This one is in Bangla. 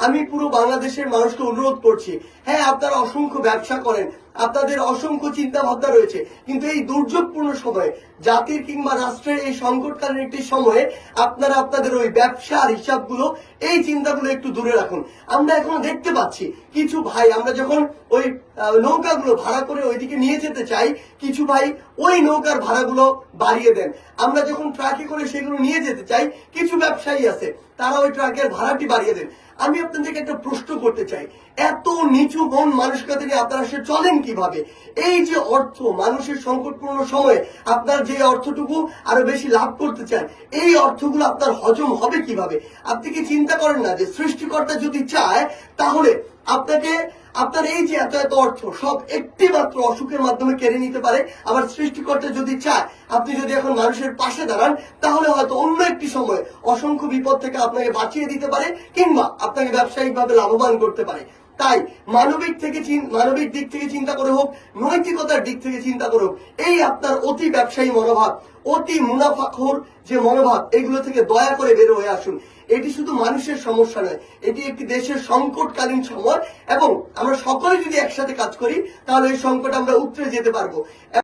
আমি পুরো বাংলাদেশের মানুষকে অনুরোধ করছি, হ্যাঁ আপনারা অসংখ্য ব্যবসা করেন, আপনাদের অসংখ্য চিন্তা ভাবনা রয়েছে, কিন্তু এই দুর্যোগপূর্ণ সময়ে, জাতির কিংবা রাষ্ট্রের এই সংকটকালীন একটি সময়ে আপনারা আপনাদের ওই ব্যবসার হিসাবগুলো, এই চিন্তাগুলো একটু দূরে রাখুন। আমরা এখনো দেখতে পাচ্ছি কিছু ভাই, আমরা যখন ওই নৌকাগুলো ভাড়া করে ওইদিকে নিয়ে যেতে চাই, কিছু ভাই ওই নৌকার ভাড়াগুলো বাড়িয়ে দেন। আমরা যখন ট্রাকে করে সেগুলো নিয়ে যেতে চাই, কিছু ব্যবসায়ী আছে তারা ওই ট্রাকের ভাড়াটি বাড়িয়ে দেন। আমি আপনাদেরকে একটা প্রশ্ন করতে চাই, এত নিচু মন মানসিকতা নিয়ে আপনারা সে চলেন কিভাবে? এই যে অর্থ মানুষের সংকটপূর্ণ সময়ে আপনার যে অর্থটুকু আরো বেশি লাভ করতে চান, এই অর্থগুলো আপনার হজম হবে কিভাবে? আপনি কি চিন্তা করেন না যে সৃষ্টিকর্তা যদি চায় তাহলে আপনাকে আপনার এই যে এত এত অর্থ সব একটি মাত্র অসুখের মাধ্যমে কেড়ে নিতে পারে। আবার সৃষ্টিকর্তা যদি চায়, আপনি যদি এখন মানুষের পাশে দাঁড়ান, তাহলে হয়তো অন্য একটি সময় অসংখ্য বিপদ থেকে আপনাকে বাঁচিয়ে দিতে পারে, কিংবা আপনাকে ব্যবসায়িকভাবে লাভবান করতে পারে। তাই মানবিক দিক থেকে চিন্তা করে হোক, নৈতিকতার দিক থেকে চিন্তা করে হোক, এই আপনার অতি ব্যবসায়ী মনোভাব, অতি মুনাফাখোর যে মনোভাব, এগুলো থেকে দয়া করে বের হয়ে আসুন। এটি শুধু মানুষের সমস্যা নয়, এটি একটি দেশের সংকটকালীন সময়, এবং আমরা সকলে যদি একসাথে কাজ করি তাহলে এই সংকট আমরা উতরে যেতে পারবো।